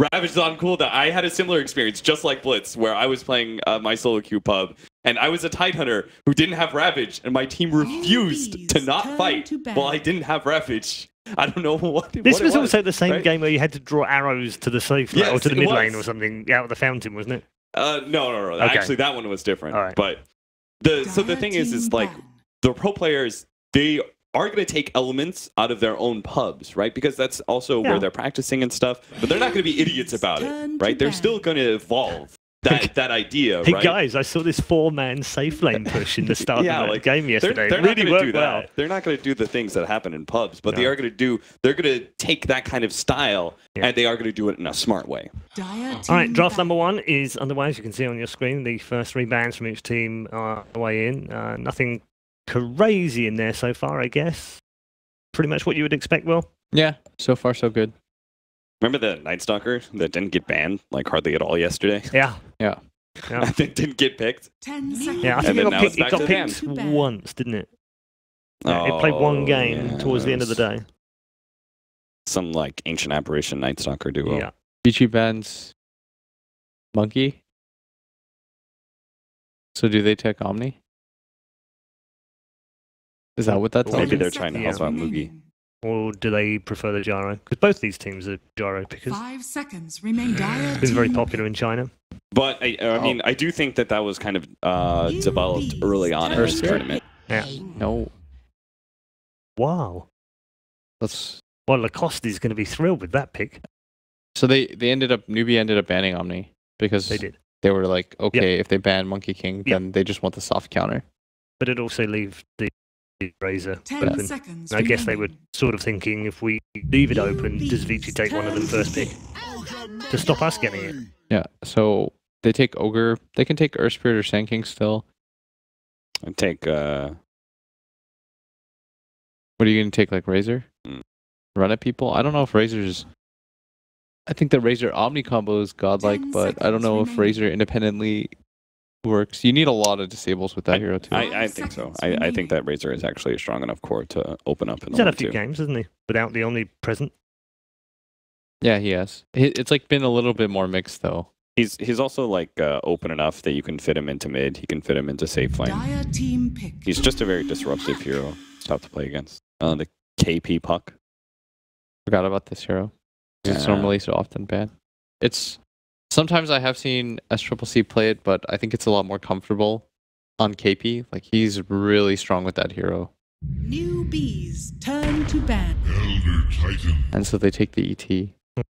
Ravage is on cooldown. I had a similar experience, just like Blitz, where I was playing my solo queue pub, and I was a Tidehunter who didn't have Ravage, and my team refused to not fight while I didn't have Ravage. I don't know what This what was it also the same right? game where you had to draw arrows to the safe Yes, or to the it mid was. lane or something out of the fountain, wasn't it? No. Okay. Actually, that one was different. All right. But the thing is like the pro players, they are going to take elements out of their own pubs, right? Because that's also where they're practicing and stuff. But they're not going to be idiots about it, right? They're still going to evolve that idea, Hey right? guys, I saw this 4-man safe lane push in the start of the game yesterday. They're It not really going to do worked well. that. They're not going to do the things that happen in pubs, but they are going to they're going to take that kind of style and they are going to do it in a smart way. All right, draft number 1 is underway, as you can see on your screen. The first 3 bans from each team are away in. Nothing crazy in there so far, I guess. Pretty much what you would expect, Will? Yeah, so far so good. Remember the Night Stalker that didn't get banned like hardly at all yesterday? Yeah. I think didn't get picked. 10 seconds. Yeah, I think then it now got it's picked, back to the picked once, didn't it? It played one game towards the end of the day. Some like ancient apparition Night Stalker duo. Yeah. Vici bans Monkey. So do they take Omni? Is that what that's? Maybe they're trying to help out Mugi. Or do they prefer the gyro? Because both these teams are gyro pickers. 5 seconds remain. Dire Been very team popular in China. But I mean, I do think that was kind of developed early on in this tournament. Yeah. No. Wow. That's Well, Lacoste is going to be thrilled with that pick. so Newbee ended up banning Omni because They did. they were like, okay, if they ban Monkey King, then they just want the soft counter. But it also leaves the Razor 10 open. seconds. And I guess they were remaining. sort of thinking, if we leave it open, does Vici take one of them first pick to stop us getting it? Yeah. So they take Ogre. They can take Earth Spirit or Sand King still. I take What are you gonna take? Like Razor? Run at people? I don't know if Razor's. I think the Razor Omni combo is godlike, 10 but I don't know if seconds Razor independently works. You need a lot of disables with that hero too. I think so. I think that Razor is actually a strong enough core to open up in He's the had a one few too. games, hasn't he? Without the Omni present. Yeah, he has. It's like been a little bit more mixed though. He's also like open enough that you can fit him into mid. He can fit him into safe lane. Dire team pick. He's just a very disruptive hero. It's tough to play against. The KP puck. Forgot about this hero. It's normally so often banned. It's sometimes I have seen SCCC play it, but I think it's a lot more comfortable on KP. Like he's really strong with that hero. Newbees turn to ban. Elder Titan. And so they take the ET.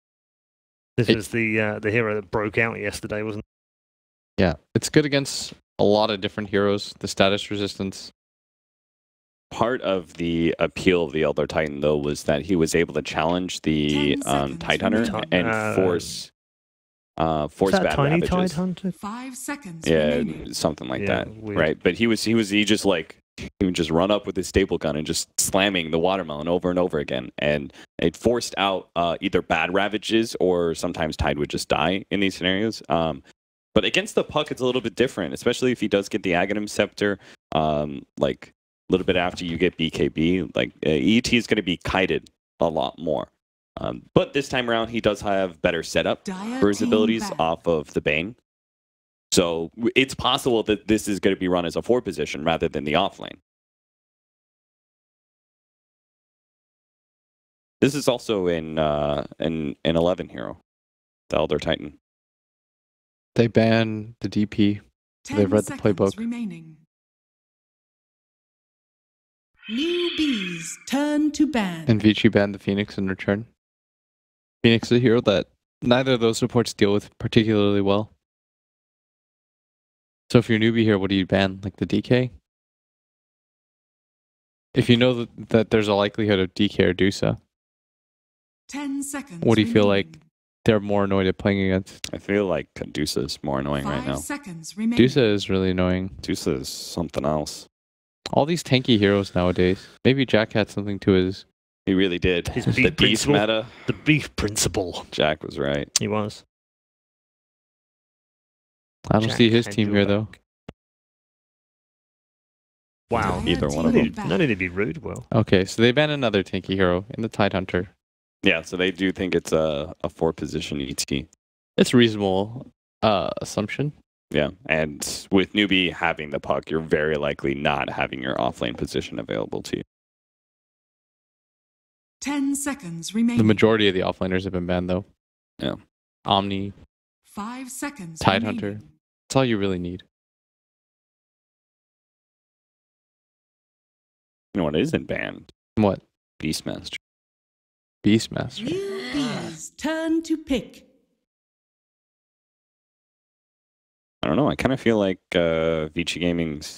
This was the hero that broke out yesterday, wasn't it? Yeah, it's good against a lot of different heroes. The status resistance. Part of the appeal of the Elder Titan, though, was that he was able to challenge the 10 seconds Tidehunter remaining. and force Is that bad Tiny ravages. Tide Hunter? 5 seconds. Yeah, remaining. something like Yeah, that, weird. right? But he would just run up with his staple gun and just slamming the watermelon over and over again, and it forced out either bad ravages or sometimes Tide would just die in these scenarios. But against the puck, it's a little bit different, especially if he does get the Aghanim Scepter, like a little bit after you get BKB. Like ET is going to be kited a lot more. But this time around, he does have better setup Dire for his team abilities ban. off of the Bane. So it's possible that this is going to be run as a 4 position rather than the off lane. This is also in 11 hero, the Elder Titan. They ban the DP. 10 They've read the seconds playbook. Remaining. Newbees turn to ban. And Vici banned the Phoenix in return. Phoenix is a hero that neither of those supports deal with particularly well. So if you're Newbee here, what do you ban? Like the DK? If you know that there's a likelihood of DK or Dusa, 10 seconds. what do you feel like remaining. they're more annoyed at playing against? I feel like Dusa is more annoying 5 right now. seconds remaining. Dusa is really annoying. Dusa is something else. All these tanky heroes nowadays. Maybe Jack had something to his... He really did. His The beef beast principle. meta. The beef principle. Jack was right. He was. I don't Jack see his had team your here, though. back. Wow. Either one No of them. need, no need to be rude, Will. Okay, so they ban another tanky hero in the Tidehunter. Yeah, so they do think it's a 4-position ET. It's a reasonable assumption. Yeah, and with Newbee having the puck, you're very likely not having your offlane position available to you. 10 seconds remaining. The majority of the offliners have been banned, though. Yeah. Omni, 5 seconds Tide remaining. Hunter. That's all you really need. You know what isn't banned? What? Beastmaster. Beastmaster. Newbees turn to pick. I don't know. I kind of feel like Vici Gaming's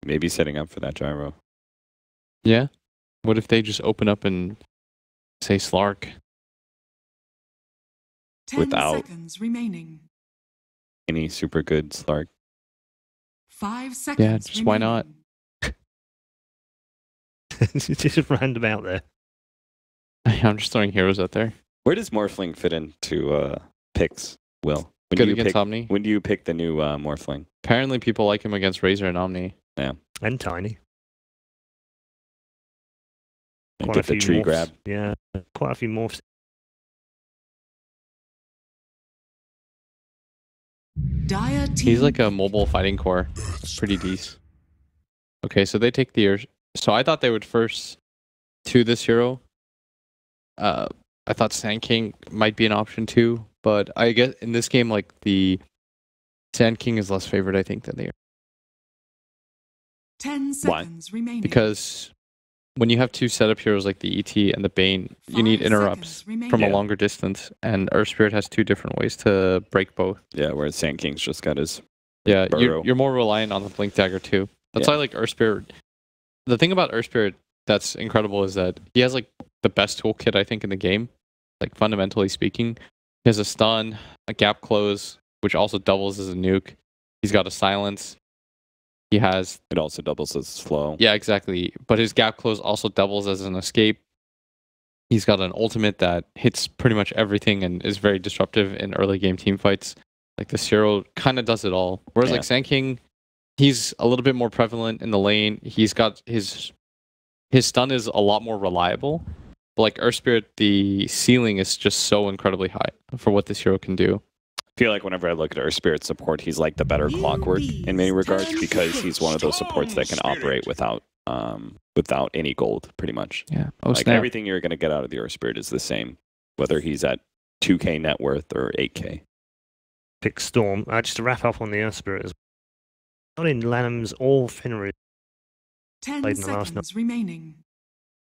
maybe setting up for that gyro. Yeah? What if they just open up and say Slark? 10 Without- seconds remaining. Any super good Slark. 5 seconds just why not? remaining. Just random out there. I'm just throwing heroes out there. Where does Morphling fit into picks, Will? When Good do you against pick, Omni. When do you pick the new Morphling? Apparently people like him against Razor and Omni. And Tiny. And Quite get a few the tree morphs. grab. Yeah, quite a few morphs. Dire team He's like a pick. mobile fighting core. Pretty decent. Okay, so they take the... So I thought they would first to this hero. I thought Sand King might be an option too, but I guess in this game, like the Sand King is less favored, I think, than the 10 Why? seconds remaining. because when you have two setup heroes like the ET and the Bane, you need 5 interrupts seconds remaining. from a Yeah. longer distance, and Earth Spirit has two different ways to break both. Yeah, whereas Sand King's just got his... Yeah, Burrow. you're more reliant on the Blink Dagger too. That's Yeah. why like Earth Spirit. The thing about Earth Spirit that's incredible is that he has like the best toolkit I think in the game. Like fundamentally speaking, he has a stun, a gap close, which also doubles as a nuke. He's got a silence. He has It also doubles as slow. yeah exactly, but his gap close also doubles as an escape. He's got an ultimate that hits pretty much everything and is very disruptive in early game team fights. Like the Zero kind of does it all. Whereas Yeah. like Sand King, he's a little bit more prevalent in the lane. He's got his stun is a lot more reliable. But like Earth Spirit, the ceiling is just so incredibly high for what this hero can do. I feel like whenever I look at Earth Spirit support, he's like the better Clockwork in many regards because he's one of those supports that can operate without any gold, pretty much. Yeah. Oh Like snap. everything you're going to get out of the Earth Spirit is the same, whether he's at 2k net worth or 8k. Pick Storm. Just to wrap up on the Earth Spirit as well. Not in Lanham's or Fenrir. 10 Played in the last seconds remaining.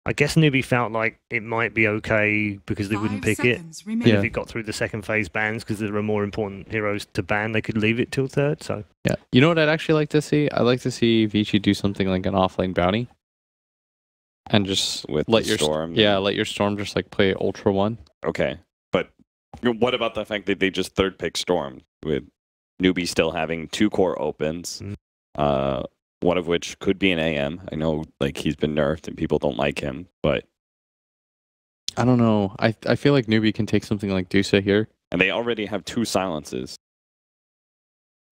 I guess Newbee felt like it might be okay because they wouldn't 5 pick it. seconds And remaining. if it got through the second phase bans because there are more important heroes to ban, they could leave it till third. So Yeah. You know what I'd actually like to see? I'd like to see Vici do something like an offlane bounty. And just With let the your Storm. let your Storm just like play Ultra 1. Okay, but what about the fact that they just third pick Storm with Newbie still having 2 core opens, one of which could be an AM. I know like he's been nerfed and people don't like him, but I don't know. I feel like Newbie can take something like Dusa here. and they already have 2 silences.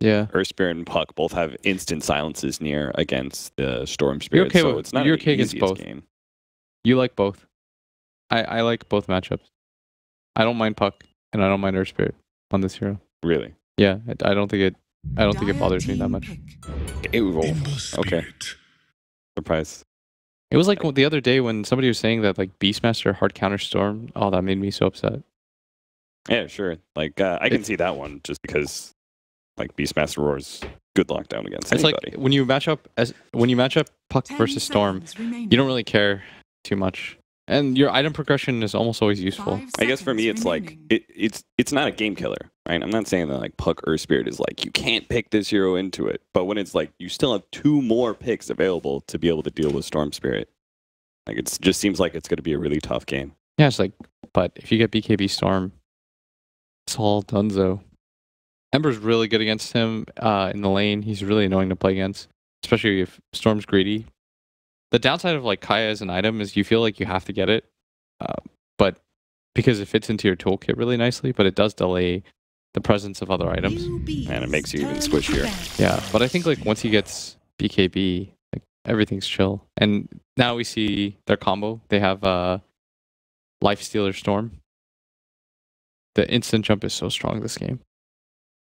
Yeah. Earth Spirit and Puck both have instant silences near against the Storm Spirit, okay so with- it's not you're the okay against easiest both. game. You like both. I like both matchups. I don't mind Puck and I don't mind Earth Spirit on this hero. Really? Yeah, I don't think it bothers me that Dire much. team pick. Okay. Surprise. It was like the other day when somebody was saying that like Beastmaster hard counter Storm. Oh, that made me so upset. Yeah, sure. Like I can see that one just because like Beastmaster Roar's good lockdown against It's anybody. like when you match up Puck 10 versus Storm, seconds remaining. you don't really care too much, and your item progression is almost always useful. 5 I guess for me, seconds it's like remaining. it's not a game killer, right? I'm not saying that like Puck Earth Spirit is like you can't pick this hero into it, but when it's like you still have 2 more picks available to be able to deal with Storm Spirit, like it just seems like it's going to be a really tough game. Yeah, it's like, but if you get BKB Storm, it's all donezo. Ember's really good against him in the lane. He's really annoying to play against, especially if Storm's greedy. The downside of like Kaya as an item is you feel like you have to get it, but because it fits into your toolkit really nicely, but it does delay the presence of other items. Newbees And it makes you even turn to squishier. ban. Yeah, but I think like once he gets BKB, like everything's chill. And now we see their combo. They have Lifestealer Storm. The instant jump is so strong this game.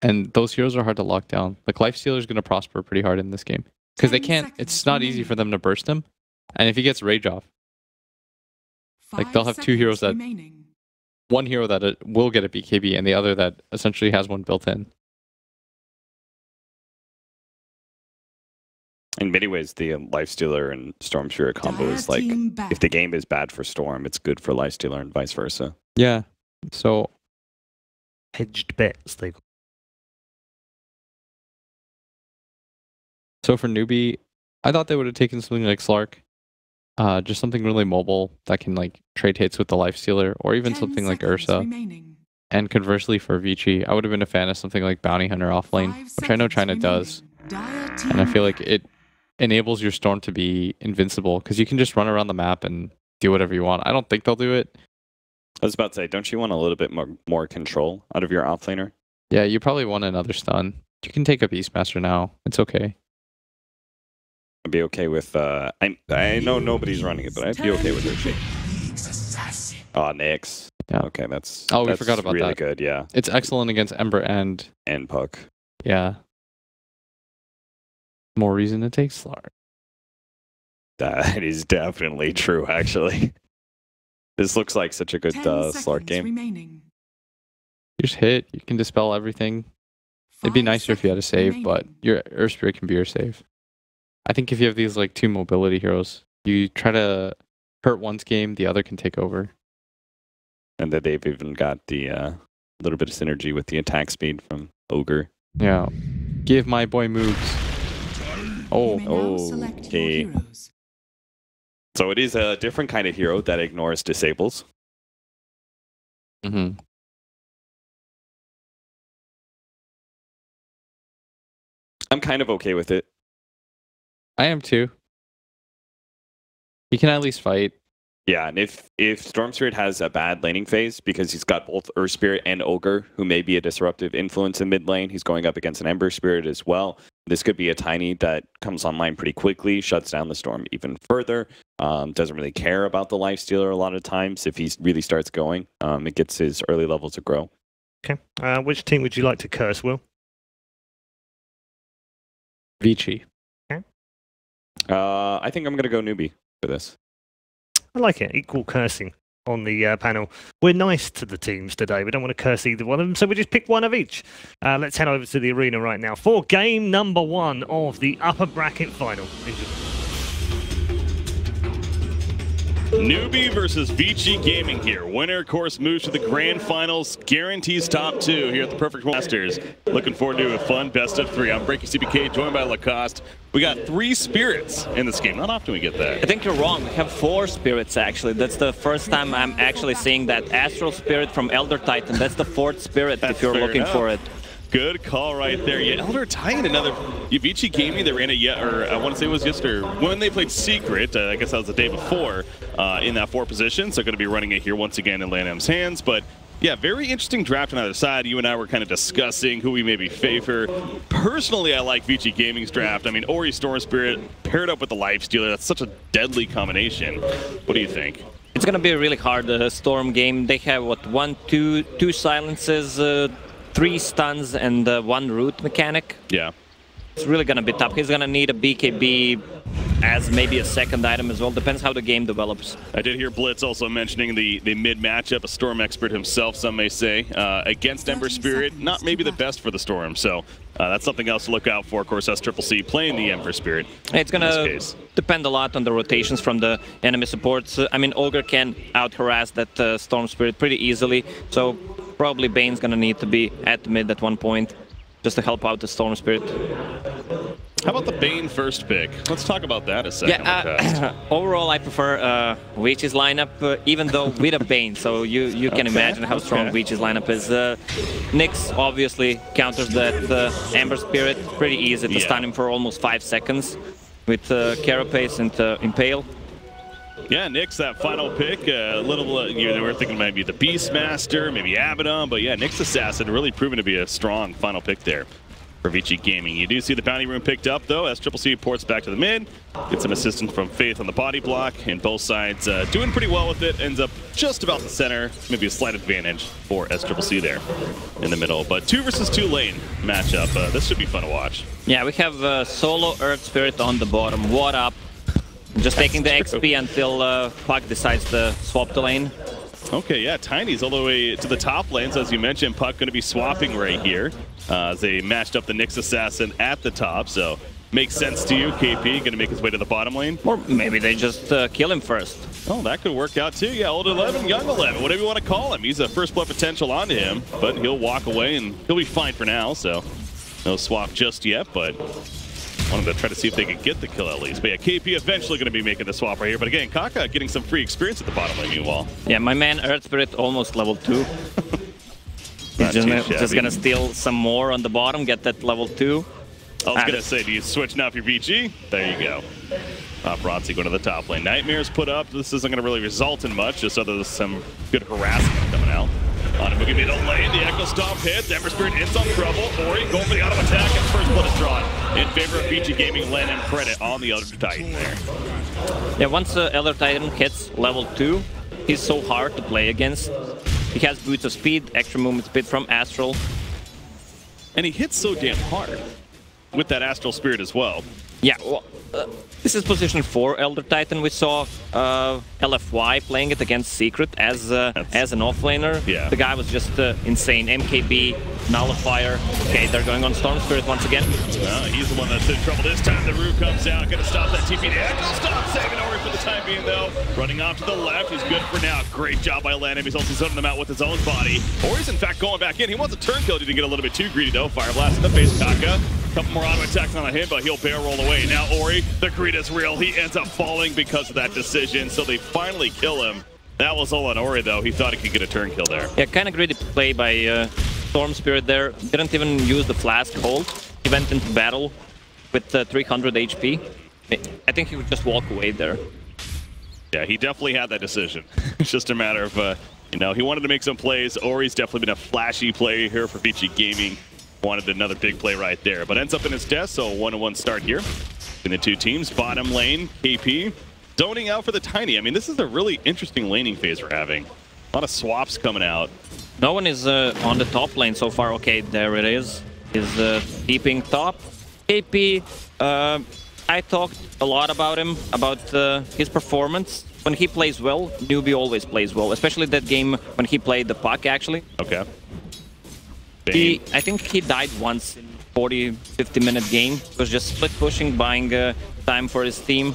And those heroes are hard to lock down. Like Lifestealer is going to prosper pretty hard in this game. Because they can't, it's not easy for them to burst him. And if he gets Rage off, like they'll have 2 heroes that, one hero that will get a BKB and the other that essentially has one built in. In many ways, the Lifestealer and Storm Spirit combo is like, if the game is bad for Storm, it's good for Lifestealer and vice versa. Yeah. So hedged bets, they call. So for Newbee, I thought they would have taken something like Slark. Just something really mobile that can like trade hits with the Lifestealer, or even something like Ursa. And conversely for Vici, I would have been a fan of something like Bounty Hunter offlane, which I know China does. And I feel like it enables your Storm to be invincible, because you can just run around the map and do whatever you want. I don't think they'll do it. I was about to say, don't you want a little bit more control out of your offlaner? Yeah, you probably want another stun. You can take up Beastmaster now. It's okay. I'd be okay with, I know nobody's running it, but I'd be okay with Vici. Oh, Nyx. Yeah. Okay, that's we forgot about really that. Good, yeah. It's excellent against Ember and Puck. Yeah. More reason to take Slark. That is definitely true, actually. This looks like such a good Slark game. Remaining. You just hit, you can dispel everything. It'd be nicer if you had a save, but your Earth Spirit can be your save. I think if you have these like 2 mobility heroes, you try to hurt one's game, the other can take over. And that they've even got the little bit of synergy with the attack speed from Ogre. Yeah. Give my boy moves. Oh, okay. So it is a different kind of hero that ignores disables. Mm-hmm. I'm kind of okay with it. I am too. He can at least fight. Yeah, and if Storm Spirit has a bad laning phase, because he's got both Earth Spirit and Ogre, who may be a disruptive influence in mid lane, he's going up against an Ember Spirit as well. This could be a Tiny that comes online pretty quickly, shuts down the Storm even further, doesn't really care about the Lifestealer a lot of times. If he really starts going, it gets his early levels to grow. Okay. Which team would you like to curse, Will? Vici. Okay. I think I'm going to go Newbee for this. I like it. Equal cursing on the panel. We're nice to the teams today. We don't want to curse either one of them, so we just pick one of each. Let's head over to the arena right now for game number 1 of the upper bracket final. Newbee versus Vici Gaming here. Winner, of course, moves to the grand finals. Guarantees top 2 here at the Perfect Masters. Looking forward to a fun best of 3. I'm Breaky CBK, joined by Lacoste. We got 3 spirits in this game. Not often we get that. I think you're wrong. We have 4 spirits, actually. That's the first time I'm actually seeing that. Astral Spirit from Elder Titan. That's the 4th spirit if you're looking for it. Good call right there. Yeah, Elder Titan, another Vici Gaming. They ran it I want to say it was yesterday when they played Secret. I guess that was the day before in that 4 position. So going to be running it here once again in LANM's hands. But yeah, very interesting draft on either side. You and I were kind of discussing who we maybe favor. Personally, I like Vici Gaming's draft. I mean, Ori Storm Spirit paired up with the Lifestealer. That's such a deadly combination. What do you think? It's going to be a really hard Storm game. They have, what, 2 silences, 3 stuns, and 1 root mechanic. Yeah. It's really going to be tough. He's going to need a BKB as maybe a second item as well. Depends how the game develops. I did hear Blitz also mentioning the mid matchup, a Storm expert himself, some may say, against Ember Spirit. Not maybe the best for the Storm, so that's something else to look out for. Of course, SCCC playing the Ember Spirit. It's going to depend a lot on the rotations from the enemy supports. I mean, Ogre can out-harass that Storm Spirit pretty easily, so probably Bane's going to need to be at the mid at one point just to help out the Storm Spirit. How about the Bane first pick? Let's talk about that a second. Yeah, overall I prefer Vici's lineup, even though with a Bane, so you can imagine how strong Vici's lineup is. Nyx obviously counters that Ember Spirit, pretty easy to stun him for almost 5 seconds with Carapace and Impale. Yeah, Nyx, that final pick, a little, they were thinking maybe the Beastmaster, maybe Abaddon, but yeah, Nyx Assassin really proven to be a strong final pick there. for Vici Gaming. You do see the bounty room picked up, though, as Triple C ports back to the mid. Get some assistance from Faith on the body block, and both sides doing pretty well with it. Ends up just about the center. Maybe a slight advantage for SCCC there in the middle. But 2 versus 2 lane matchup. This should be fun to watch. Yeah, we have solo Earth Spirit on the bottom. What up? Just taking the XP until Puck decides to swap the lane. Okay, yeah, Tiny's all the way to the top lanes, as you mentioned. Puck going to be swapping right here as they matched up the Nyx Assassin at the top, so makes sense to you. KP going to make his way to the bottom lane. Or maybe they just kill him first. Oh, that could work out too. Yeah, old 11, young 11, whatever you want to call him. He's a first blood potential onto him, but he'll walk away and he'll be fine for now, so no swap just yet, but wanted to try to see if they could get the kill at least. But yeah, KP eventually going to be making the swap right here. But again, Kaka getting some free experience at the bottom lane meanwhile. Yeah, my man Earth Spirit almost level 2. He's just gonna steal some more on the bottom, get that level 2. I was gonna say, do you switch now for your Vici? There you go. Bronzy going to the top lane. Nightmares put up. This isn't gonna really result in much, just other than some good harassment coming out. On a Moogie middle lane, the Echo Stomp hits, Ember Spirit in some trouble. Ori going for the auto attack, and first blood is drawn in favor of Vici Gaming. Len and credit on the Elder Titan there. Yeah, once Elder Titan hits level 2, he's so hard to play against. He has boots of speed, extra movement speed from Astral. And he hits so damn hard with that Astral Spirit as well. Yeah, well, this is position 4 Elder Titan. We saw LFY playing it against Secret as an offlaner. Yeah. The guy was just insane. MKB, Nullifier. Okay, they're going on Storm Spirit once again. He's the one that's in trouble this time. The Rue comes out, gonna stop that TP. Stop saving Ori for the time being, though. Running off to the left, he's good for now. Great job by Lanham. He's also zoning them out with his own body. Ori's in fact going back in. He wants a turn kill. Did he get a little bit too greedy, though? Fire blast in the face, Kaka. Couple more auto attacks on him, but he'll barrel roll away. Now Ori, the greed is real. He ends up falling because of that decision, so they finally kill him. That was all on Ori, though. He thought he could get a turn kill there. Yeah, kind of greedy play by Storm Spirit there. Didn't even use the flask hold. He went into battle with 300 HP. I think he would just walk away there. Yeah, he definitely had that decision. It's just a matter of, you know, he wanted to make some plays. Ori's definitely been a flashy play here for Vici Gaming. Wanted another big play right there, but ends up in his death, so 1-1 start here in the two teams. Bottom lane, KP zoning out for the Tiny. I mean, this is a really interesting laning phase we're having. A lot of swaps coming out. No one is on the top lane so far. Okay, there it is. Is keeping top. KP, I talked a lot about him, about his performance. When he plays well, Newbee always plays well, especially that game when he played the Puck, actually. Okay. I think he died once in 40-50 minute game. It was just split pushing, buying time for his team.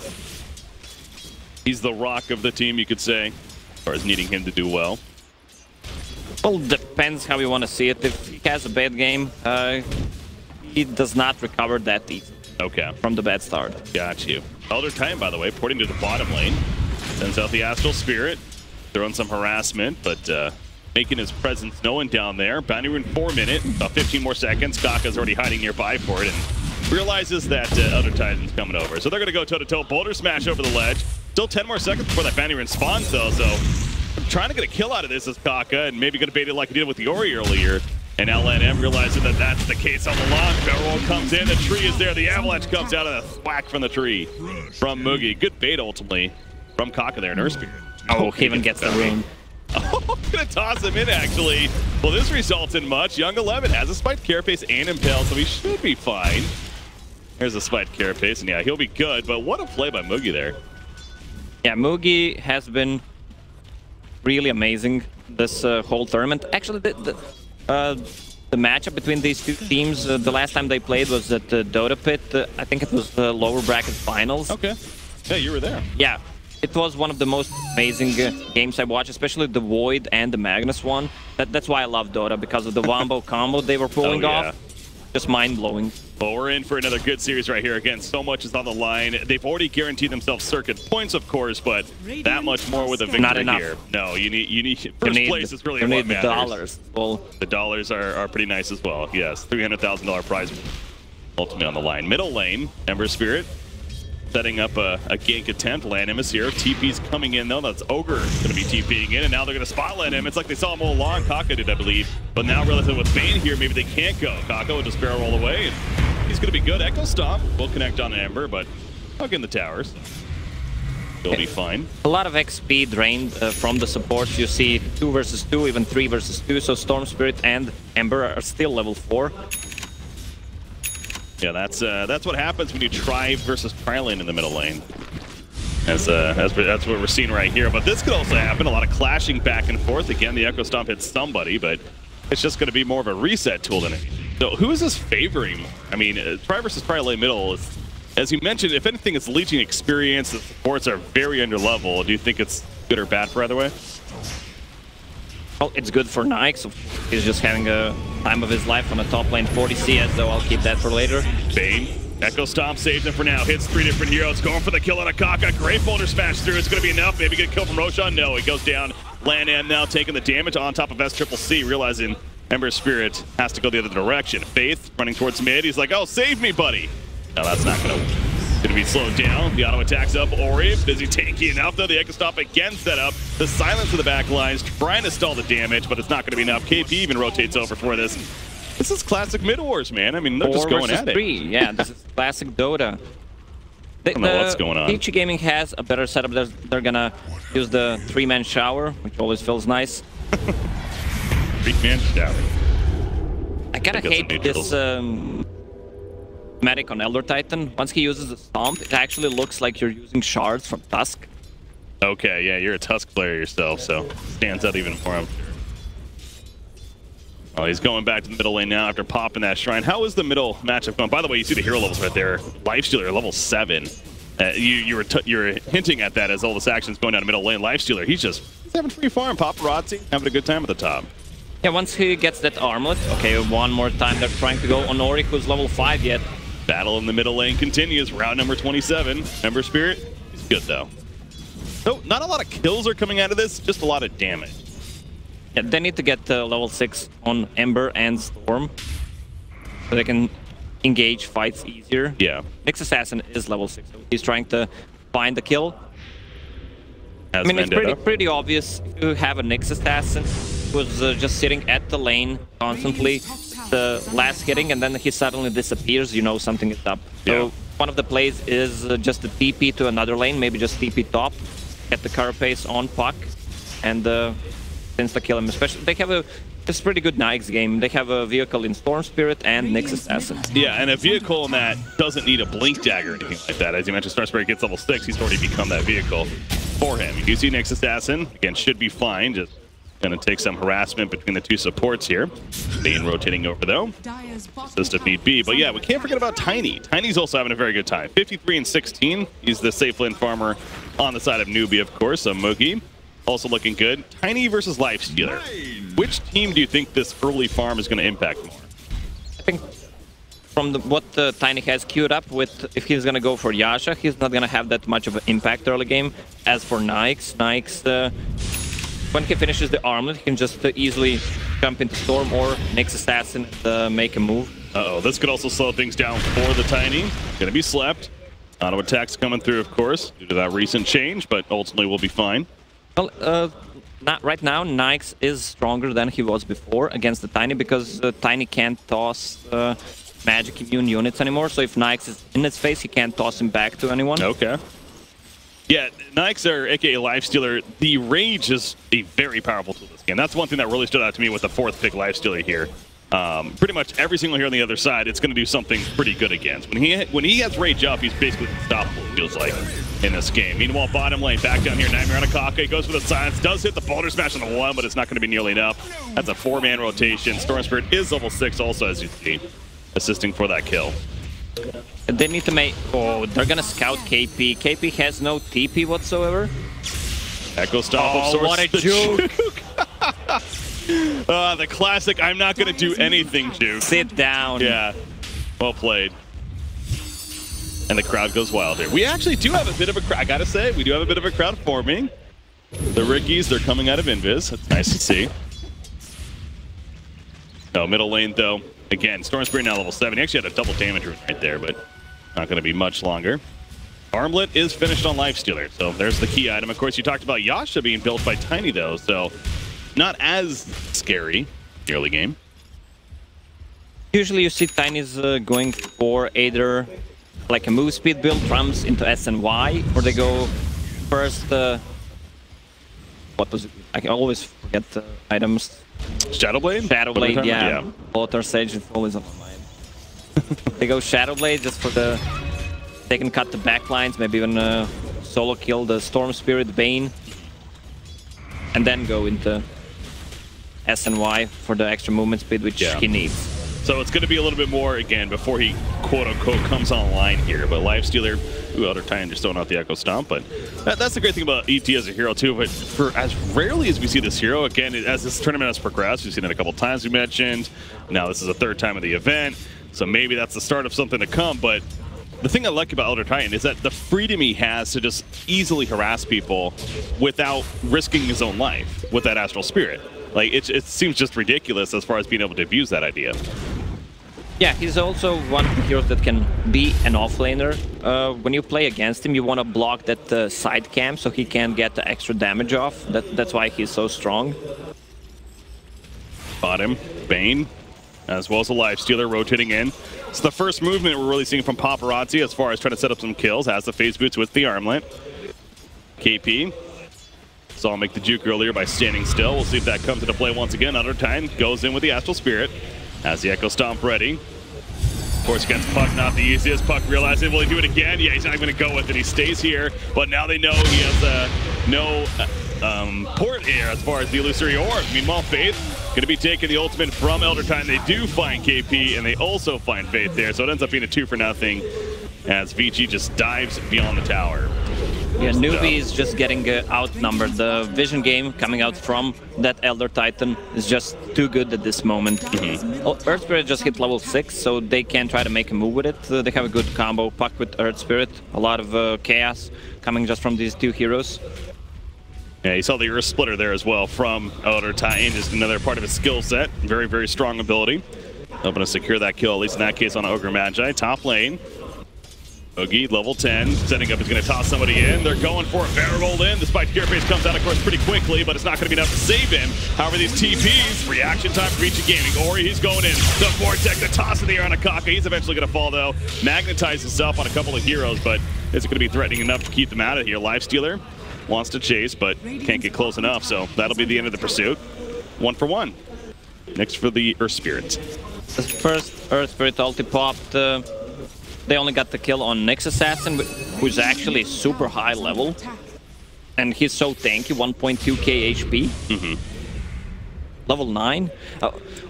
He's the rock of the team, you could say, as far as needing him to do well. Well, depends how you want to see it. If he has a bad game, he does not recover that easy. Okay. From the bad start. Got you. Elder Titan, by the way, porting to the bottom lane. Sends out the Astral Spirit. Throwing some harassment, but making his presence known down there. Bounty Rune 4 minute, about 15 more seconds. Kaka's already hiding nearby for it and realizes that Elder Titan's coming over. So they're going to go toe-to-toe. Boulder smash over the ledge. Still 10 more seconds before that Bounty Rune spawns, though, so trying to get a kill out of this is Kaka, and maybe going to bait it like he did with the Ori earlier. And LNM realizing that that's the case on the long. Barrel comes in, the tree is there, the avalanche comes out of the thwack from the tree from Moogie. Good bait, ultimately, from Kaka there, Nurse Spirit. Oh, he even gets the rune. Oh, gonna toss him in, actually. Well, this results in much. Young 11 has a spiked carapace and impale, so he should be fine. There's a spiked carapace, and yeah, he'll be good, but what a play by Moogie there. Yeah, Moogie has been really amazing this whole tournament. Actually, the matchup between these two teams, the last time they played was at the Dota Pit. I think it was the lower bracket finals. Okay. Yeah, you were there. Yeah. It was one of the most amazing games I watched, especially the Void and the Magnus one. That's why I love Dota, because of the Wombo combo they were pulling off. Just mind-blowing. Well, we're in for another good series right here. Again, so much is on the line. They've already guaranteed themselves circuit points, of course, but that much more with a victory Not enough. here. No, you need first place is really what matters. You need the dollars. Well, the dollars are pretty nice as well. Yes, $300,000 prize ultimately on the line. Middle lane, Ember Spirit. setting up a gank attempt. Lanimus here. TP's coming in though. That's Ogre going to be TPing in, and now they're going to spotlight him. It's like they saw him all along. Kaka did, I believe. But now realizing with Bane here, maybe they can't go. Kaka will just barrel roll away. And he's going to be good. Echo Stomp will connect on Ember, but I'll get in the towers. He'll be fine. A lot of XP drained from the supports. You see 2 versus 2, even 3 versus 2. So Storm Spirit and Ember are still level 4. Yeah, that's what happens when you try versus tri-lane in the middle lane. That's what we're seeing right here. But this could also happen. A lot of clashing back and forth. Again, the Echo Stomp hits somebody, but it's just going to be more of a reset tool than anything. So who is this favoring? I mean, tri versus tri-lane middle is, as you mentioned, if anything, it's leeching experience. The supports are very under level. Do you think it's good or bad for either way? Well, it's good for Nix. He's just having a time of his life on the top lane 40 CS, though I'll keep that for later. Bane, Echo Stomp saves him for now. Hits 3 different heroes. Going for the kill on Akaka. Great boulder smash through. It's going to be enough. Maybe get a kill from Roshan. No, he goes down. Lan now taking the damage on top of SCCC, realizing Ember's Spirit has to go the other direction. Faith running towards mid. He's like, oh, save me, buddy. No, that's not going to be slowed down. The auto attacks up. Ori, busy tanky enough, though. The Echo Stomp again set up. The silence of the back lines, trying to stall the damage, but it's not going to be enough. KP even rotates over for this. This is classic mid wars, man. I mean, they're just going at it. 3. Yeah, this is classic Dota. I don't know what's going on. Vici Gaming has a better setup. They're gonna use the 3-man shower, which always feels nice. 3-man shower. I kinda hate this medic on Elder Titan. Once he uses the stomp, it actually looks like you're using shards from Tusk. Okay, yeah, you're a Tusk player yourself, so stands out even more. Oh, he's going back to the middle lane now after popping that shrine. How is the middle matchup going? By the way, you see the hero levels right there. Lifestealer, level 7. You were hinting at that as all this action's going down the middle lane. Lifestealer, he's having free farm. Paparazzi, having a good time at the top. Yeah, once he gets that armlet, okay, one more time they're trying to go on Ori, who's level 5 yet. Battle in the middle lane continues. Round number 27. Ember Spirit is good though. So not a lot of kills are coming out of this, just a lot of damage. Yeah, they need to get level 6 on Ember and Storm, so they can engage fights easier. Yeah. Nyx Assassin is level 6, so he's trying to find the kill. As I mean, it's pretty obvious if you have a Nyx Assassin who's just sitting at the lane constantly, the last hitting, and then he suddenly disappears, you know something is up. So one of the plays is just the TP to another lane, maybe just TP top, get the carapace on Puck, and insta-kill him. Especially, they have it's a pretty good Nix game. They have a vehicle in Storm Spirit and Nyx Assassin. Yeah, and a vehicle in that doesn't need a Blink Dagger or anything like that. As you mentioned, Storm Spirit gets level 6, he's already become that vehicle for him. You do see Nyx Assassin, again, should be fine, just gonna take some harassment between the two supports here. Bane rotating over though. Assist if need be. But yeah, we can't forget about Tiny. Tiny's also having a very good time. 53 and 16. He's the safe lane farmer on the side of NewBee, of course. So Moogie also looking good. Tiny versus Lifestealer. Which team do you think this early farm is going to impact more? I think from what Tiny has queued up with, if he's going to go for Yasha, he's not going to have that much of an impact early game. As for Nix, when he finishes the armlet, he can just easily jump into Storm or Nyx Assassin and make a move. Uh-oh, this could also slow things down for the Tiny. Gonna be slept. Auto attacks coming through, of course, due to that recent change, but ultimately will be fine. Well, not right now, Nix is stronger than he was before against the Tiny because Tiny can't toss magic immune units anymore. So if Nix is in his face, he can't toss him back to anyone. Okay. Yeah, Nix, or aka Lifestealer, the Rage is a very powerful tool this game. That's one thing that really stood out to me with the 4th pick Lifestealer here. Pretty much every single hero on the other side, it's going to do something pretty good against. When he has Rage up, he's basically unstoppable, it feels like, in this game. Meanwhile, bottom lane, back down here, Nightmare on Akaka. He goes for the silence, does hit the boulder smash on the 1, but it's not going to be nearly enough. That's a 4-man rotation. Storm Spirit is level 6 also, as you see, assisting for that kill. They need to make... Oh, they're gonna scout KP. KP has no TP whatsoever. Echo Stomp of sorts. What a juke! The classic, I'm not gonna do anything juke. Sit down. Yeah, well played. And the crowd goes wild here. We actually do have a bit of a crowd, I gotta say, we do have a bit of a crowd forming. The Rickies, they're coming out of Invis. That's nice to see. No, middle lane though. Again, Storm Spirit now level 7. He actually had a double damage rune right there, but not going to be much longer. Armlet is finished on Lifestealer, so there's the key item. Of course, you talked about Yasha being built by Tiny, though, so not as scary the early game. Usually you see Tiny's going for either like a move speed build, drums into S and Y, or they go first, what was it? I always forget the items. Shadowblade? Shadowblade, yeah. Water Sage is always on my mind. They go Shadowblade just for the... They can cut the backlines, maybe even solo kill the Storm Spirit Bane. And then go into S and Y for the extra movement speed, which he needs. So it's going to be a little bit more, again, before he, quote-unquote, comes online here. But Lifestealer, Elder Titan just throwing out the Echo Stomp. But that's the great thing about ET as a hero, too. But for as rarely as we see this hero, again, as this tournament has progressed, we've seen it a couple times, we mentioned. Now this is the third time of the event. So maybe that's the start of something to come. But the thing I like about Elder Titan is that the freedom he has to just easily harass people without risking his own life with that Astral Spirit. Like, it seems just ridiculous as far as being able to abuse that idea. Yeah, he's also one of the heroes that can be an offlaner. When you play against him, you want to block that side camp so he can get the extra damage off. That's why he's so strong. Bought him. Bane, as well as a Lifestealer rotating in. It's the first movement we're really seeing from Paparazzi as far as trying to set up some kills. Has the phase boots with the armlet. KP. Saw him make the juke earlier by standing still. We'll see if that comes into play once again. Another time goes in with the Astral Spirit. Has the Echo Stomp ready. Of course, against Puck, not the easiest. Puck realizing, will he do it again? Yeah, he's not going to go with it. He stays here, but now they know he has no port here as far as the Illusory Orb. Meanwhile, Faith going to be taking the ultimate from Elder Titan. They do find KP, and they also find Faith there, so it ends up being a 2-for-0 as Vici just dives beyond the tower. Yeah, Newbee is just getting outnumbered. The vision game coming out from that Elder Titan is just too good at this moment. Earth Spirit just hit level 6, so they can try to make a move with it. They have a good combo, Puck with Earth Spirit, a lot of chaos coming just from these two heroes. Yeah, you saw the Earth Splitter there as well from Elder Titan, just another part of his skill set. Very, very strong ability. Hoping to secure that kill, at least in that case on Ogre Magi. Top lane. Oogie, level 10, setting up, he's going to toss somebody in. They're going for it, Barrel in, despite Gearface comes out, of course, pretty quickly, but it's not going to be enough to save him. However, these TPs, reaction time for Vici Gaming. Ori, he's going in. The Vortex, the toss in the air on Akaka. He's eventually going to fall, though. Magnetize himself on a couple of heroes, but is it going to be threatening enough to keep them out of here? Lifestealer wants to chase, but can't get close enough, so that'll be the end of the pursuit. 1 for 1. Next for the Earth Spirit. The first Earth Spirit ulti popped. They only got the kill on Nyx Assassin, who's actually super high level. And he's so tanky, 1.2k HP. Level 9.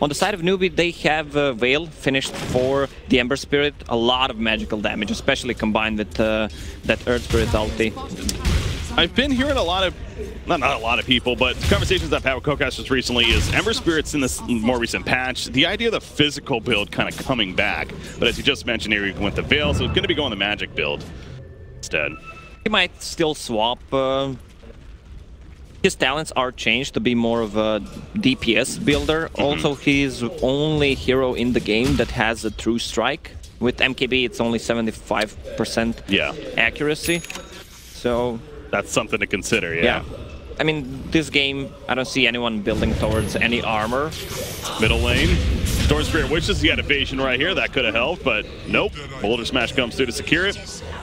On the side of Newbee, they have Veil finished for the Ember Spirit. A lot of magical damage, especially combined with that Earth Spirit ulti. I've been hearing a lot of, not a lot of people, but conversations I've had with co-casters recently is Ember Spirit's in this more recent patch. The idea of the physical build kind of coming back, but as you just mentioned here, even with the Veil, so it's going to be going the magic build instead. He might still swap. His talents are changed to be more of a DPS builder. Also, he's only hero in the game that has a true strike. With MKB, it's only 75% accuracy. So that's something to consider, yeah. I mean, this game, I don't see anyone building towards any armor. Middle lane. Storm Spirit wishes he had evasion right here. That could have helped, but nope. Boulder Smash comes through to secure it.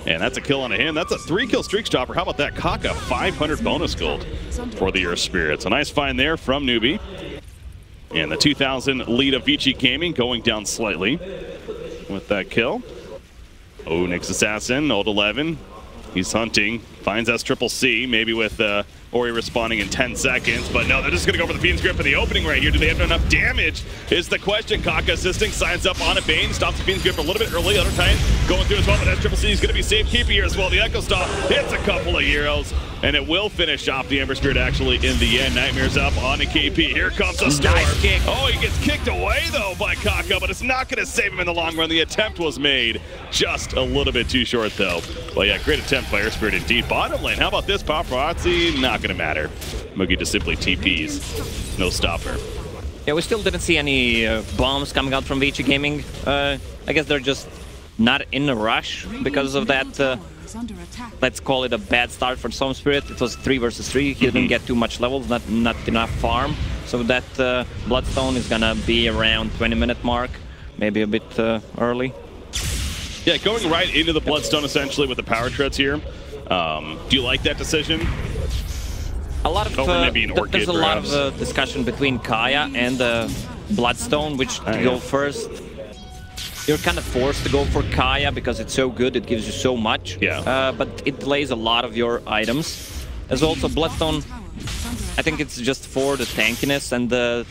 And that's a kill on a him. That's a 3-kill streak stopper. How about that? Kaka, 500 bonus gold for the Earth Spirit. So nice find there from Newbee. And the 2,000 lead of Vici Gaming going down slightly with that kill. Oh, Nyx Assassin, old 11. He's hunting, finds S-Triple-C, maybe with Ori responding in 10 seconds, but no, they're just going to go for the Fiend's Grip in the opening right here. Do they have enough damage is the question. Kaka assisting, signs up on a Bane, stops the Fiend's Grip a little bit early. Other Titan going through as well, but S-Triple-C is going to be safekeeping here as well. The Echo Stomp hits a couple of heroes, and it will finish off the Ember Spirit actually in the end. Nightmares up on a KP. Here comes a Storm. Nice kick. Oh, he gets kicked away though by Kaka, but it's not going to save him in the long run. The attempt was made just a little bit too short though. Well, yeah, great attempt by Earth Spirit indeed. Bottom lane, how about this? Paparazzi, not going to matter. Moogie just simply TPs. No stopper. Yeah, we still didn't see any bombs coming out from Vici Gaming. I guess they're just not in a rush because of that let's call it a bad start for Storm Spirit. It was 3 versus 3. He didn't get too much levels, not enough farm. So that Bloodstone is gonna be around 20-minute mark, maybe a bit early. Yeah, going right into the Bloodstone essentially with the power treads here. Do you like that decision? A lot of there's a lot of discussion between Kaya and Bloodstone, which to go first. You're kind of forced to go for Kaya because it's so good, it gives you so much. Yeah. But it delays a lot of your items. There's also Bloodstone, I think it's just for the tankiness, and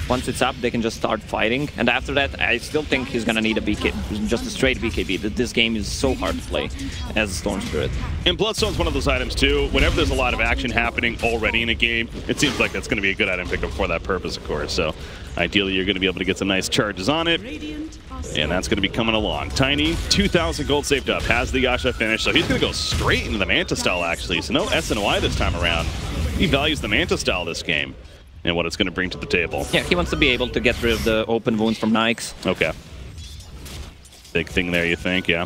once it's up, they can just start fighting. And after that, I still think he's gonna need a BK, just a straight BKB. This game is so hard to play as a Storm Spirit. And Bloodstone's one of those items too. Whenever there's a lot of action happening already in a game, it seems like that's gonna be a good item pickup for that purpose, of course. So ideally, you're gonna be able to get some nice charges on it. And that's going to be coming along. Tiny, 2,000 gold saved up, has the Yasha finish, so he's going to go straight into the Manta style, actually. So no SNY this time around. He values the Manta style this game and what it's going to bring to the table. Yeah, he wants to be able to get rid of the open wounds from Nikes. Okay. Big thing there, you think? Yeah.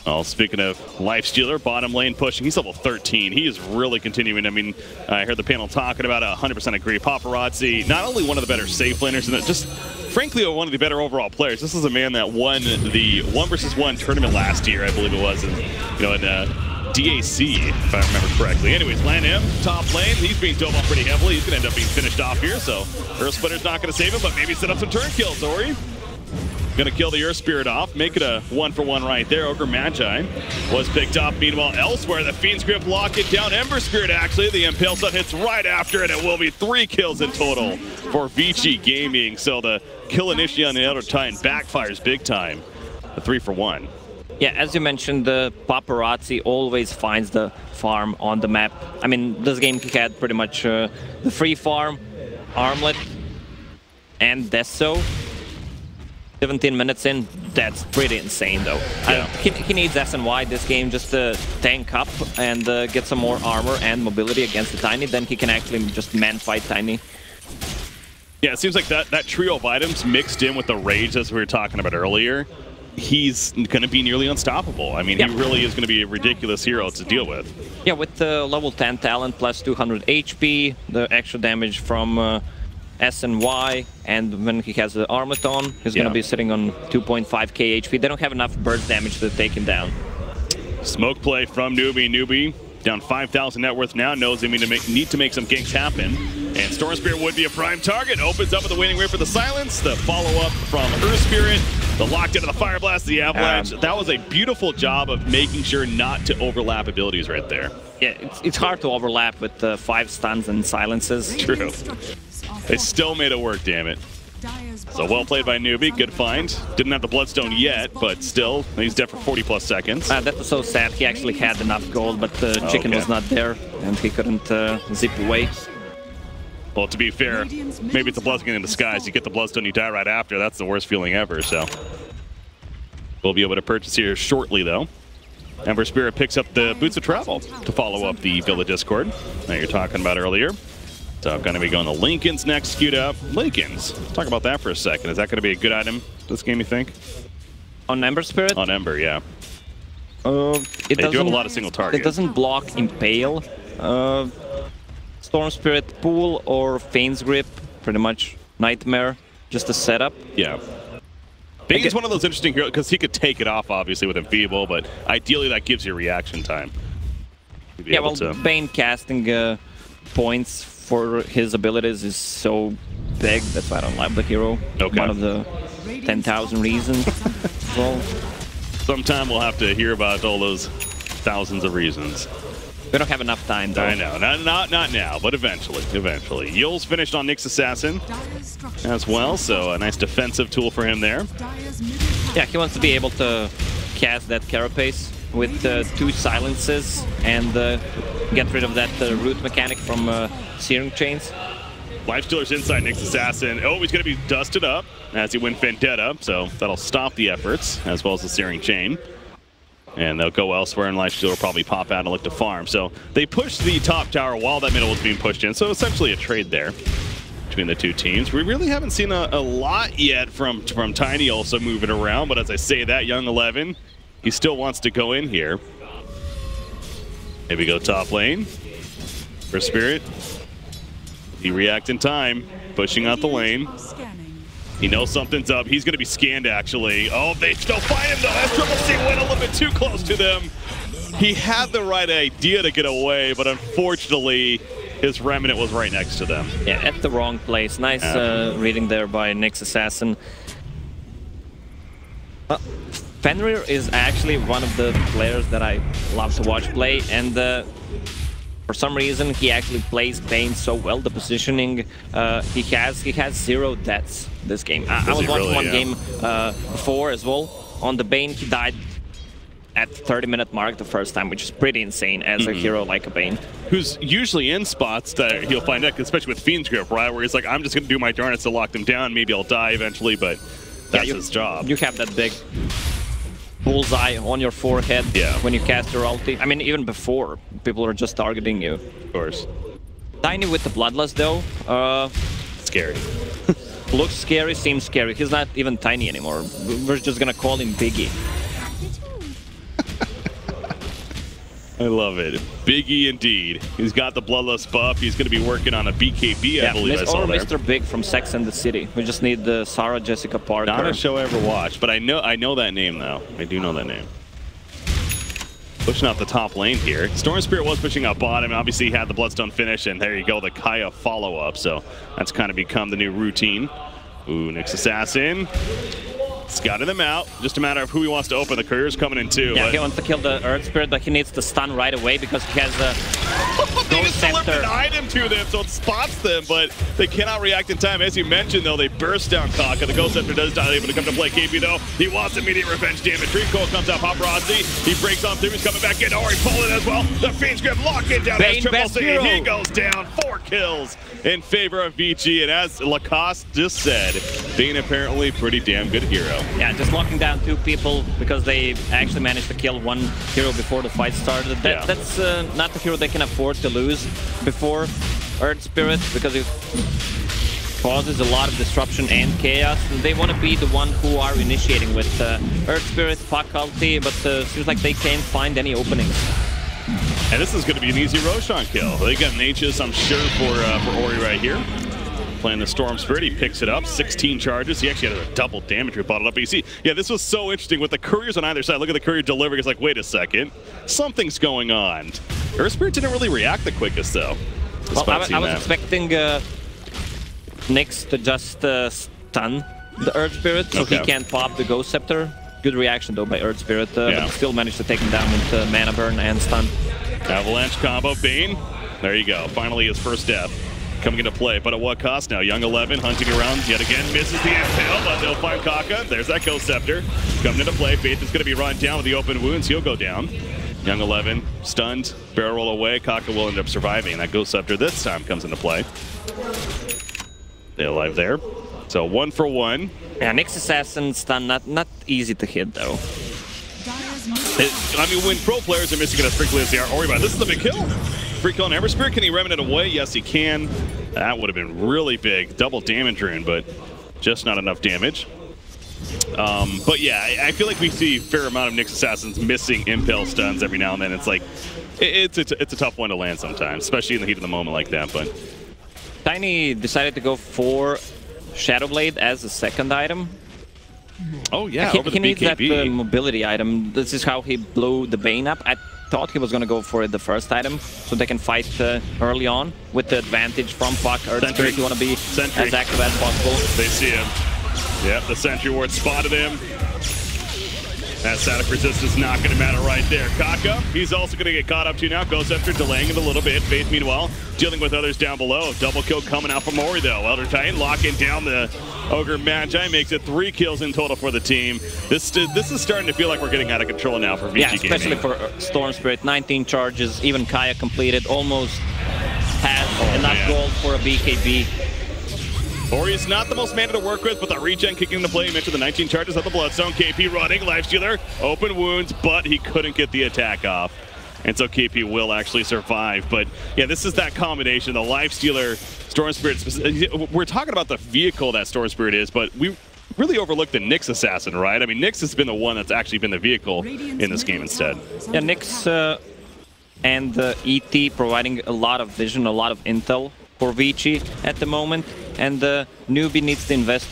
Well, speaking of Lifestealer, bottom lane pushing. He's level 13. He is really continuing. I mean, I heard the panel talking about it. 100% agree. Paparazzi, not only one of the better safe laners, and just frankly one of the better overall players. This is a man that won the 1 versus 1 tournament last year, I believe it was, in DAC, if I remember correctly. Anyways, land him, top lane. He's being dove on pretty heavily. He's going to end up being finished off here, so Earth Splitter's not going to save him, but maybe set up some turn kills, Ori. Gonna kill the Earth Spirit off, make it a 1-for-1 right there. Ogre Magi was picked up. Meanwhile, elsewhere, the Fiend's Grip lock it down. Ember Spirit, actually, the Impale Sun hits right after it. It will be 3 kills in total for Vici Gaming. So the kill initiate on the Elder Titan backfires big time. A 3-for-1. Yeah, as you mentioned, the Paparazzi always finds the farm on the map. I mean, this game he had pretty much the free farm, Armlet, and Deso. 17 minutes in, that's pretty insane though. Yeah. He needs SNY this game just to tank up and get some more armor and mobility against the Tiny, then he can actually just man-fight Tiny. Yeah, it seems like that trio of items mixed in with the Rage, as we were talking about earlier, he's going to be nearly unstoppable. I mean, he really is going to be a ridiculous hero to deal with. Yeah, with the level 10 talent plus 200 HP, the extra damage from SNY, and when he has the Armlet on, he's going to be sitting on 2.5k HP. They don't have enough burst damage to take him down. Smoke play from Newbee. Newbee down 5,000 net worth now, knows they need to make some ganks happen. And Storm Spirit would be a prime target. Opens up with the Waiting Ring for the silence. The follow-up from Earth Spirit. The locked into the Fire Blast, the Avalanche. That was a beautiful job of making sure not to overlap abilities right there. Yeah, it's hard to overlap with 5 stuns and silences. True. They still made it work, damn it. So well played by Newbee, good find. Didn't have the Bloodstone yet, but still, he's dead for 40+ seconds. That was so sad. He actually had enough gold, but the chicken was not there, and he couldn't zip away. Well, to be fair, maybe it's a blessing in disguise. You get the Bloodstone, you die right after. That's the worst feeling ever, so. We'll be able to purchase here shortly, though. Ember Spirit picks up the Boots of Travel to follow up the Villa Discord that you're talking about earlier. So I'm going to be going to Lincoln's next, queued up. Lincoln's, let's talk about that for a second. Is that going to be a good item this game, you think? On Ember Spirit? On Ember, yeah. They do have a lot of single targets. It doesn't block Impale. Storm Spirit Pool or Fane's Grip, pretty much Nightmare, just a setup. Yeah. Bane is one of those interesting heroes because he could take it off, obviously, with Enfeeble, but ideally that gives you reaction time. Yeah, well, Bane casting points for his abilities is so big, that's why I don't like the hero. Okay. One of the 10,000 reasons. Well, sometime we'll have to hear about all those thousands of reasons. We don't have enough time, though. I know, not now, but eventually. Yule's finished on Nyx Assassin as well, so a nice defensive tool for him there. Yeah, he wants to be able to cast that Carapace with 2 silences and get rid of that root mechanic from Searing Chains. Lifestealer's inside Nyx Assassin. Oh, he's going to be dusted up as he wins Vendetta, so that'll stop the efforts, as well as the Searing Chain. And they'll go elsewhere, and Lifestealer will probably pop out and look to farm. So they pushed the top tower while that middle was being pushed in, so essentially a trade there between the two teams. We really haven't seen a lot yet from Tiny also moving around, but as I say that, Young 11, he still wants to go in here. Maybe go top lane for Spirit. He react in time, pushing out the lane. He knows something's up. He's going to be scanned, actually. Oh, they still find him, though. As Triple C went a little bit too close to them. He had the right idea to get away, but unfortunately, his Remnant was right next to them. Yeah, at the wrong place. Nice reading there by Nyx Assassin. Fenrir is actually one of the players that I love to watch play, and for some reason he actually plays Bane so well. The positioning he has 0 deaths this game. I was watching one game before as well. On the Bane, he died at the 30-minute mark the first time, which is pretty insane as a hero like a Bane. Who's usually in spots that he'll find out, especially with Fiend's Grip, right? Where he's like, I'm just going to do my darnest to lock them down. Maybe I'll die eventually, but that's his job. You have that big bullseye on your forehead when you cast your ulti. I mean, even before, people are just targeting you. Of course. Tiny with the Bloodlust, though. Scary. Looks scary, seems scary. He's not even Tiny anymore. We're just going to call him Biggie. I love it. Biggie indeed. He's got the Bloodlust buff. He's going to be working on a BKB, I believe I saw there. Mr. Big from Sex and the City. We just need the Sarah Jessica Parker. Not a show I ever watched, but I know that name, though. I do know that name. Pushing out the top lane here. Storm Spirit was pushing out bottom, and obviously he had the Bloodstone finish, and there you go, the Kaya follow-up. So that's kind of become the new routine. Ooh, Nyx Assassin. Scouting them out. Just a matter of who he wants to open. The courier's coming in too. Yeah, he wants to kill the Earth Spirit, but he needs to stun right away because he has a they just delivered an item to them, so it spots them, but they cannot react in time. As you mentioned, though, they burst down Kaka. The Ghost Scepter does not able to come to play. KP, though, he wants immediate revenge damage. Dream Coil comes out. Paparazzi, he breaks on through. He's coming back in. Ori pulling as well. The Fiend's Grip locking down as Triple C. He goes down. 4 kills in favor of Vici, and as Lacoste just said, Bane apparently pretty damn good hero. Yeah, just locking down 2 people because they actually managed to kill 1 hero before the fight started. That's not the hero they can afford to lose before Earth Spirit, because it causes a lot of disruption and chaos. And they want to be the one who are initiating with Earth Spirit, Puck ulti, but seems like they can't find any openings. And this is going to be an easy Roshan kill. They got an Aegis, I'm sure, for Ori right here. Playing the Storm Spirit, he picks it up, 16 charges. He actually had a double damage we bottled up. But you see, yeah, this was so interesting with the couriers on either side. Look at the courier delivering. It's like, wait a second, something's going on. Earth Spirit didn't really react the quickest, though. Well, I was expecting Nyx to just stun the Earth Spirit so he can't pop the Ghost Scepter. Good reaction, though, by Earth Spirit. But still managed to take him down with Mana Burn and stun. Avalanche combo, Bane. There you go. Finally, his first death coming into play, but at what cost now? Young 11 hunting around yet again, misses the impale, but they'll find Kaka. There's that Ghost Scepter coming into play. Faith is going to be run down with the open wounds. He'll go down. Young 11 stunned, barrel roll away. Kaka will end up surviving. That Ghost Scepter this time comes into play. They're alive there. So 1 for 1. Yeah, Nyx Assassin stun, not easy to hit though. I mean, when pro players are missing it as frequently as they are, Ori, this is a big kill. Free kill on Ember Spirit. Can he remnant it away? Yes, he can. That would have been really big. Double damage rune, but just not enough damage. But yeah, I feel like we see a fair amount of Nyx Assassins missing impale stuns every now and then. It's like, it's a tough one to land sometimes, especially in the heat of the moment like that. But Tiny decided to go for Shadowblade as a second item. Oh yeah, he needs that mobility item. This is how he blew the Bane up. I thought he was going to go for it the first item, so they can fight early on with the advantage from Puck. Earth Spirit, you want to be as active as possible. They see him. Yep, the Sentry Ward spotted him. That static resistance not going to matter right there. Kaka, he's also going to get caught up to now. Ghost Scepter delaying it a little bit. Faith, meanwhile, dealing with others down below. Double kill coming out from Ori, though. Elder Titan locking down the Ogre Magi, makes it 3 kills in total for the team. This is starting to feel like we're getting out of control now for Vici Gaming. Especially for Storm Spirit. 19 charges, even Kaya completed. Almost has enough gold for a BKB. Ori is not the most mana to work with, but the regen kicking into play. You mentioned the 19 charges of the Bloodstone. KP running, Lifestealer, open wounds, but he couldn't get the attack off. And so KP will actually survive. But yeah, this is that combination, the Lifestealer, Storm Spirit. We're talking about the vehicle that Storm Spirit is, but really overlooked the Nyx assassin, right? I mean, Nyx has been the one that's actually been the vehicle in this game instead. Yeah, Nyx and ET providing a lot of vision, a lot of intel for Vici at the moment, and Newbee needs to invest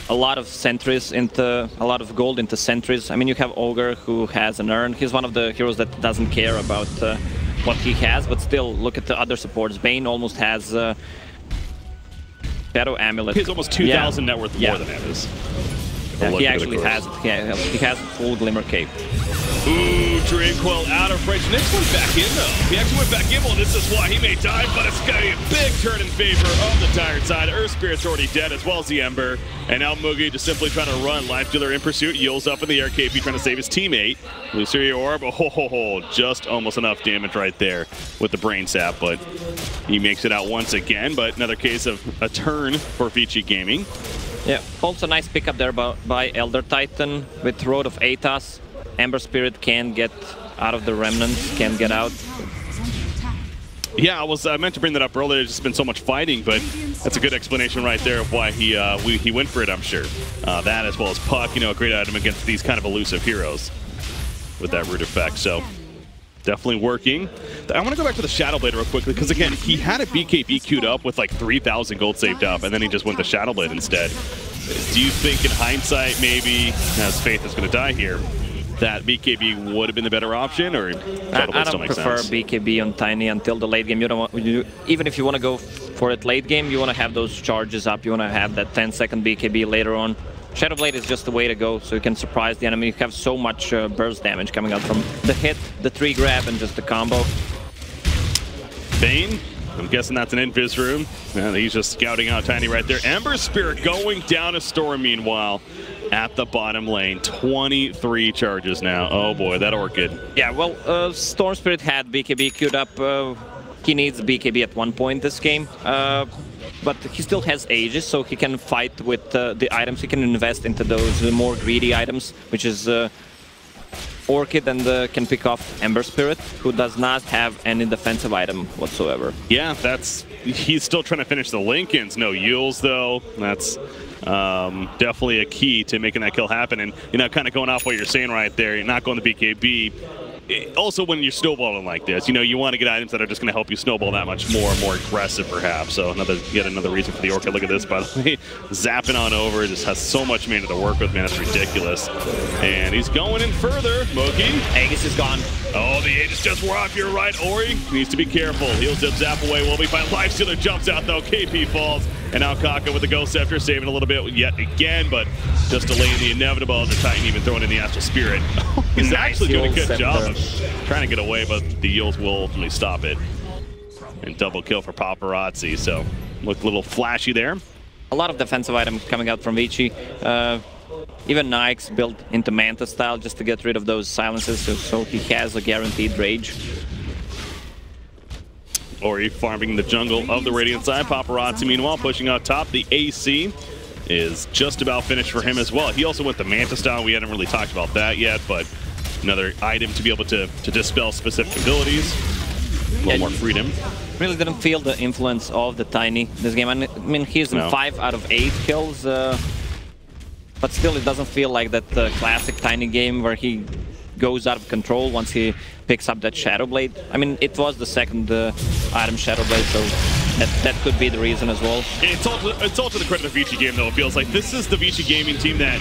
a lot of sentries into a lot of gold into sentries. I mean, you have Ogre who has an urn. He's one of the heroes that doesn't care about what he has, but still look at the other supports. Bane almost has Shadow Amulet. He has almost 2,000 net worth more than Evis. Yeah, he actually has it. He has full Glimmer Cape. Ooh, Tranquil out of range. Nyx went back in, though. He actually went back in. Well, this is why he may die, but it's going to be a big turn in favor of the Tired side. Earth Spirit's already dead, as well as the Ember. And now Mugi just simply trying to run. Life Dealer in pursuit. Yields up in the air. KP trying to save his teammate. Luceria Orb. Oh, just almost enough damage right there with the Brain Sap, but he makes it out once again. But another case of a turn for Vici Gaming. Yeah, also nice pickup there by Elder Titan with Road of Aethas. Ember Spirit can get out of the Remnants, can get out. Yeah, I meant to bring that up earlier. There's just been so much fighting, but that's a good explanation right there of why he went for it, I'm sure. That as well as Puck, you know, a great item against these kind of elusive heroes with that root effect. So definitely working. I want to go back to the Shadow Blade real quickly, because again, he had a BKB queued up with like 3,000 gold saved up, and then he just went the Shadow Blade instead. Do you think in hindsight, maybe, as Faith is going to die here, that BKB would have been the better option, or Shadow Blade still makes sense? I don't prefer BKB on Tiny until the late game. You don't want, even if you want to go for it late game, you want to have those charges up. You want to have that 10-second BKB later on. Shadow Blade is just the way to go, so you can surprise the enemy. You have so much burst damage coming out from the hit, the 3-grab, and just the combo. Bane, I'm guessing that's an invis room. And he's just scouting out Tiny right there. Ember Spirit going down a Storm, meanwhile, at the bottom lane. 23 charges now. Oh boy, that Orchid. Yeah, well, Storm Spirit had BKB queued up. He needs BKB at one point this game. But he still has Aegis, so he can fight with the items. He can invest into those more greedy items, which is Orchid, and can pick off Ember Spirit, who does not have any defensive item whatsoever. Yeah, he's still trying to finish the Lincolns. No Yules, though. That's definitely a key to making that kill happen. And, you know, kind of going off what you're saying right there, you're not going to BKB. Also, when you're snowballing like this, you know, you want to get items that are just going to help you snowball that much more aggressive, perhaps. So yet another reason for the Orchid. Look at this, by the way. Zapping on over, just has so much mana to work with, man. It's ridiculous. And he's going in further. Moki. Aegis is gone. Oh, the Aegis just wore off. You're right, Ori. Needs to be careful. He'll zip zap away. Will be fine. Lifestealer jumps out, though. KP falls. And now Kaka with the Ghost Scepter, saving a little bit yet again, but just delaying the inevitable. The Titan even throwing in the Astral Spirit. He's actually doing a good job of trying to get away, but the Yules will ultimately stop it. And double kill for Paparazzi, so looked a little flashy there. A lot of defensive items coming out from Vici. Even Nyx built into Manta style just to get rid of those silences, so he has a guaranteed rage. Ori farming the jungle of the Radiant side. Paparazzi, meanwhile, pushing out top. The AC is just about finished for him as well. He also went the Manta style. We hadn't really talked about that yet, but another item to be able to dispel specific abilities. A little more freedom. Really didn't feel the influence of the Tiny this game. I mean, he's in 5 out of 8 kills, but still it doesn't feel like that classic Tiny game where he goes out of control once he picks up that Shadow Blade. I mean, it was the second item Shadow Blade, so that could be the reason as well. It's all to the credit of Vici game, though. It feels like this is the Vici gaming team that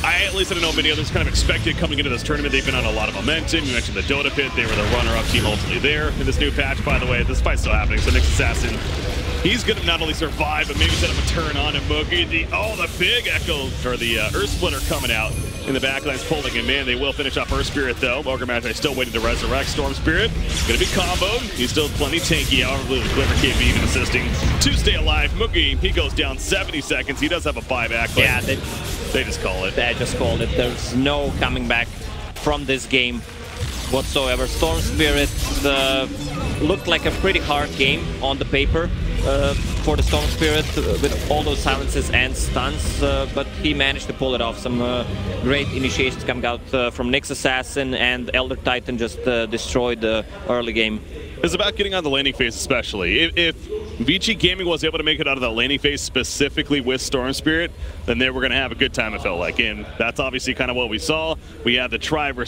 at least I don't know many others kind of expected coming into this tournament. They've been on a lot of momentum. You mentioned the Dota Pit. They were the runner-up team ultimately there in this new patch, by the way. This fight's still happening, so Nyx Assassin, he's going to not only survive, but maybe set up a turn on him. Mookie, the big echo, or the Earth Splitter coming out in the backlines, pulling him in. They will finish off Earth Spirit, though. Ogre Magi still waiting to resurrect Storm Spirit. Going to be comboed. He's still plenty tanky. However, Glimmer KP even assisting to stay alive. Mookie, he goes down 70 seconds. He does have a buyback, but yeah, they just call it. They just called it. There's no coming back from this game whatsoever. Storm Spirit looked like a pretty hard game on the paper for the Storm Spirit with all those silences and stuns, but he managed to pull it off. Some great initiations coming out from Nyx Assassin, and Elder Titan just destroyed the early game. is about getting on the laning phase, especially. If Vici Gaming was able to make it out of the laning phase specifically with Storm Spirit, then they were going to have a good time, it felt like. And that's obviously kind of what we saw. We had the try versus